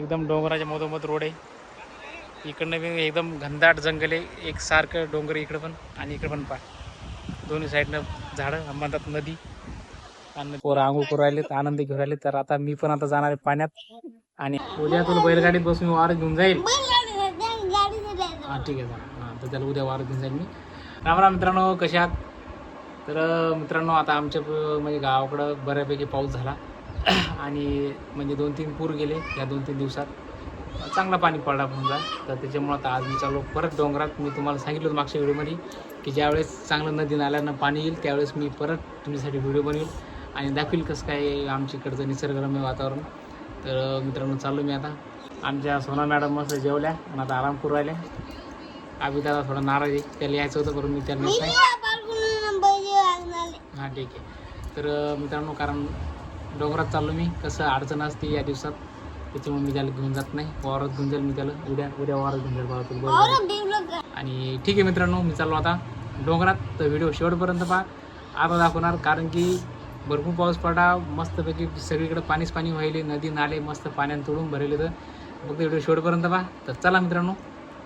एकदम डोंगराच्या मधोमध रोड आहे. इकडनं एकदम घनदाट जंगल आहे. एक सारखं डोंगर इकडं पण आणि इकडं पण दोन्ही साईडनं झाडं म्हणतात नदी. आणि पोरं आंघोळ करू राहिले, आनंद घेऊन राहिले. तर आता मी पण आता जाणार आहे पाण्यात. आणि उद्या तुला बैलगाडीत बसून वारं घेऊन जाईल. हां ठीक आहे. हां तर त्याला उद्या वारं घेऊन जाईल मी. राम मित्रांनो, कसे आहात? तर मित्रांनो, आता आमच्या म्हणजे गावाकडं बऱ्यापैकी पाऊस झाला आणि म्हणजे 2-3 पूर गेले या 2-3 दिवसात. चांगला पाणी पडला समजा. तर त्याच्यामुळं आता आज मी चाललो परत डोंगरात. मी तुम्हाला सांगितलं होतं मागच्या व्हिडिओमध्ये की ज्यावेळेस चांगलं नदी नाल्यानं पाणी येईल त्यावेळेस मी परत तुमच्यासाठी व्हिडिओ बनवेल आणि दाखवील कसं काय आमच्या इकडचं निसर्गरम्य वातावरण. तर मित्रांनो, चाललो मी आता. आमच्या सोना मॅडम मस्त जेवल्या आणि आता आराम करू राहिल्या. आम्ही त्याला थोडा नाराज आहे, त्याला यायचं होतं करून मी त्याला नाही. हां ठीक आहे. तर मित्रांनो, कारण डोंगरात चाललो मी, कसं अडचण असते या दिवसात, त्याच्यामुळे मी त्याला घेऊन जात नाही. वावरात घेऊन जाईल मी त्याला उद्या वावरात घेऊन जाईल बरोबर. आणि ठीक आहे मित्रांनो, मी चाललो आता डोंगरात. तर व्हिडिओ शेवटपर्यंत पहा. आता दाखवणार कारण की भरपूर पाऊस पडा, मस्तपैकी सगळीकडे पाणीच पाणी व्हायले, नदी नाले मस्त पाण्याने तोडून भरले. तर फक्त व्हिडिओ शेवटपर्यंत पहा. तर चला मित्रांनो,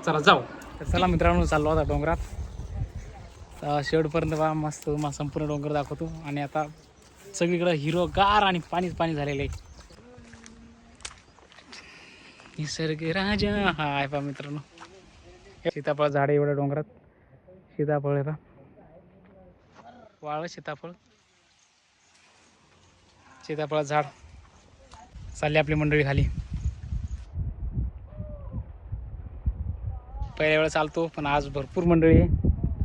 चला जाऊ. तर चला मित्रांनो, चाललो आता डोंगरात. शेवटपर्यंत पहा, मस्त संपूर्ण डोंगर दाखवतो. आणि आता सगळीकडे हिरवगार आणि पाणीच पाणी झालेलं आहे. निसर्ग राजा हा आहे पहा मित्रांनो. सीताफळ झाड आहे एवढ्या डोंगरात. सीताफळ आहे पहा, वाळ सीताफळ. सीताफळ झाड. चालली आपली मंडळी खाली. पहिल्या वेळा चालतो पण आज भरपूर मंडळी आहे,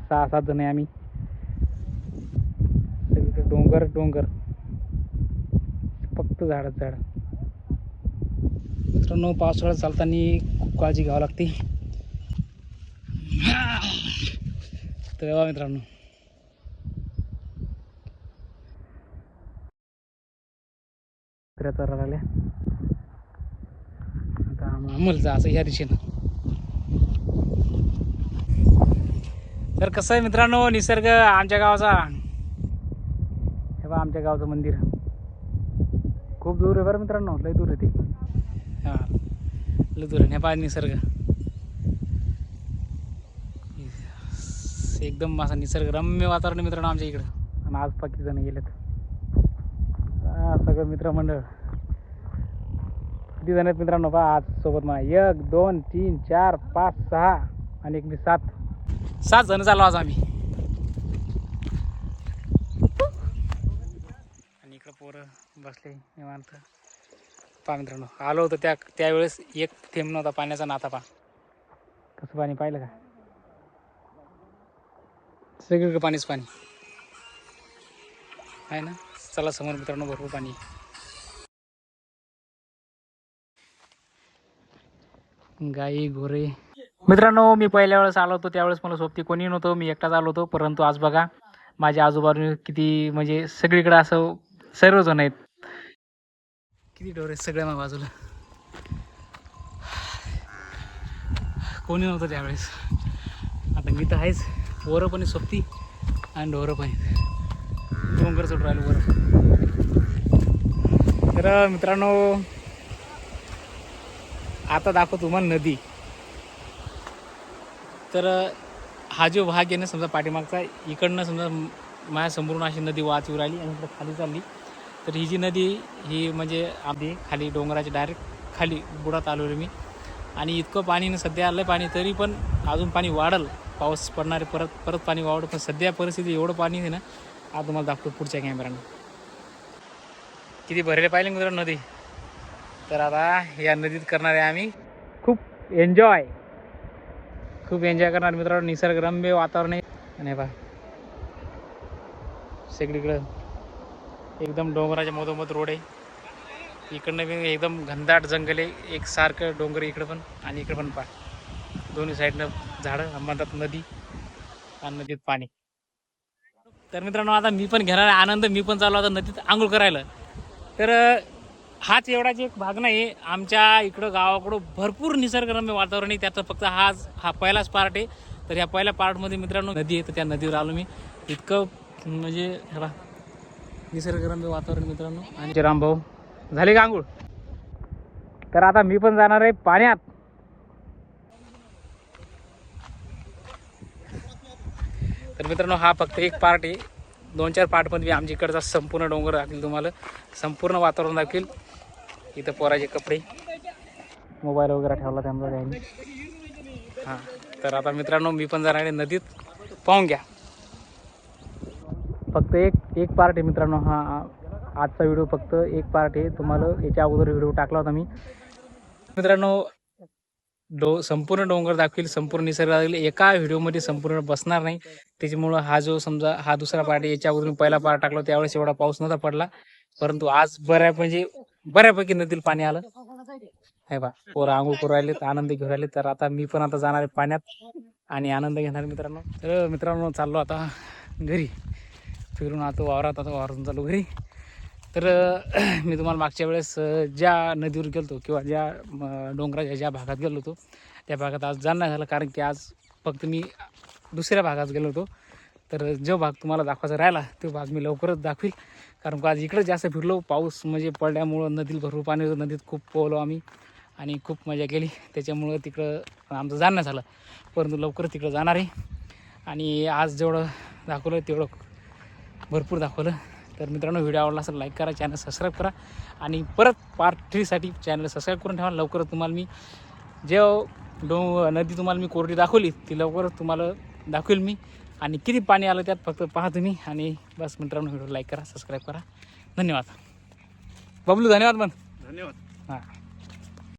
6-7 जण आहे आम्ही. सगळीकडे डोंगर डोंगर, फक्त झाडच झाड. मित्रांनो, पावसाळ्यात चालताना खूप काळजी घ्यावी लागते. तर बघा मित्रांनो, तर राहिल्या आता आम्हाला जायचं ह्या दिशेनं. तर कसं आहे मित्रांनो, निसर्ग आमच्या गावाचा. हे बघा आमच्या गावचं मंदिर खूप दूर आहे बरं मित्रांनो, लय दूर आहे ते. हां लय दूर आहे. हे पहा निसर्ग एकदम असा निसर्गरम्य वातावरण मित्रांनो आमच्या इकडं. आणि आज 25 जण गेलेत. सगळं मित्रमंडळ. किती जण आहेत मित्रांनो पहा आज सोबत मला? 1 2 3 4 5 6 आणि एक 7 जण चाललो आज आम्ही. आणि इकडं पोरं बसले निवांत. पहा मित्रांनो, आलो होतं त्यावेळेस एक थेंब नव्हता पाण्याचा. नाता पहा कसं पाणी, पाहिलं का? सगळीकडे पाणीच पाणी आहे ना. चला समोर मित्रांनो भरपूर पाणी. गाई गोरे. मित्रांनो, मी पहिल्या वेळेस आलो होतो त्यावेळेस मला सोबती कोणी नव्हतं, मी एकटाच आलो होतो. परंतु आज बघा माझ्या आजूबाजूने किती म्हणजे सगळीकडे असं सर्वजण आहेत. किती डोर आहेत सगळ्या माझ्या बाजूला. कोणी नव्हतं त्यावेळेस. आता मी तर आहेच. वरं पण सोबती आणि ढोरं पण आहेत. डोंगर चढून राहिलो वर. तर मित्रांनो, आता दाखवतो तुम्हाला नदी. तर हा जो भाग आहे ना समजा पाठीमागचा, इकडनं समजा माझ्या समोरून अशी नदी वाहत येऊ राहिली आणि इकडं खाली चालली. तर ही जी नदी ही म्हणजे आधी खाली डोंगराची डायरेक्ट खाली बुडात आलो मी. आणि इतकं पाणी सध्या आलं पाणी, तरी पण अजून पाणी वाढल. पाऊस पडणारे परत पाणी वाढलं. पण सध्या परिस्थिती एवढं पाणी आहे ना, आज तुम्हाला दाखवतो पुढच्या कॅमेऱ्यानं किती भरले पाहिले मित्रांनो नदी. तर आता या नदीत करणार आहे आम्ही खूप एन्जॉय करणार मित्रांनो. निसर्गरम्य वातावरण आहे. आणि बा सगळीकडं एकदम डोंगराच्या मधोमध रोड आहे. इकडनं एकदम घनदाट जंगल आहे. एक सारखं डोंगर इकडं पण आणि इकडं पण दोन्ही साईडनं झाडं म्हणतात नदी आणि नदीत पाणी. तर मित्रांनो, आता मी पण घेणार आनंद. मी पण चाललो आता नदीत आंघोळ करायला. तर हाच एवढाच एक भाग नाही, आमच्या इकडं गावाकडं भरपूर निसर्गरम्य वातावरण आहे. त्याचा फक्त हा पहिलाच पार्ट आहे. तर ह्या पहिल्या पार्टमध्ये मित्रांनो नदी आहे. तर त्या नदीवर आलो मी. इतकं म्हणजे हे बा निसर्गरम्य वातावरण मित्रांनो. आणि रामभाऊ झाले का आंघोळ? तर आता मी पण जाणार आहे पाण्यात. तर मित्रांनो हा फक्त एक पार्ट आहे. 2-4 पार्टमध्ये मी आमच्या इकडचा संपूर्ण डोंगर दाखवेल तुम्हाला, संपूर्ण वातावरण दाखवेल. इथं पोराचे कपडे, मोबाईल वगैरे ठेवला त्यामुळे त्यांनी. हां तर आता मित्रांनो मी पण जाणार आहे नदीत, पाहून घ्या. फक्त एक पार्ट आहे मित्रांनो हा आजचा व्हिडिओ, फक्त एक पार्ट आहे. तुम्हाला याच्या अगोदर व्हिडिओ टाकला होता मी मित्रांनो. संपूर्ण डोंगर दाखवेल, संपूर्ण निसर्ग दाखवेल. एका व्हिडिओमध्ये संपूर्ण बसणार नाही, त्याच्यामुळं हा जो समजा हा दुसरा पार्ट आहे. याच्या अगोदर मी पहिला पार्ट टाकला त्यावेळेस एवढा पाऊस नव्हता पडला, परंतु आज बऱ्यापैकी नदीला पाणी आलं आहे बा. पोरं आंघोळ करू राहिले, आनंद घेऊन राहिले. तर आता मी पण आता जाणार आहे पाण्यात आणि आनंद घेणार मित्रांनो. तर मित्रांनो चाललो आता घरी, फिरून आता वावरात, आता वावरातून चालू घरी. तर मी तुम्हाला मागच्या वेळेस ज्या नदीवर गेलो किंवा ज्या डोंगराच्या ज्या भागात गेलो होतो त्या भागात आज जाणं नाही झालं, कारण की आज फक्त मी दुसऱ्या भागात गेलो होतो. तर जो भाग तुम्हाला दाखवायचा राहिला तो भाग मी लवकरच दाखवील, कारण का आज इकडं जास्त फिरलो. पाऊस म्हणजे पडल्यामुळं नदीला भरपूर पाणी होतं, नदीत खूप पोहलो आम्ही आणि खूप मजा केली. त्याच्यामुळं तिकडं आमचं जाणं झालं, परंतु लवकरच तिकडं जाणार आहे. आणि आज जेवढं दाखवलं तेवढं भरपूर दाखवलं. तर मित्रांनो व्हिडिओ आवडला असेल लाईक करा, चॅनल सबस्क्राईब करा आणि परत पार्ट 3साठी चॅनल सबस्क्राईब करून ठेवा. लवकरच तुम्हाला मी जे नदी तुम्हाला मी कोरडी दाखवली ती लवकरच तुम्हाला दाखवेल मी. आणि किती पाणी आलं त्यात फक्त पहा तुम्ही. आणि बस मित्रांनो व्हिडिओ लाईक करा, सबस्क्राईब करा. धन्यवाद. बबलू धन्यवाद. पण धन्यवाद. हां.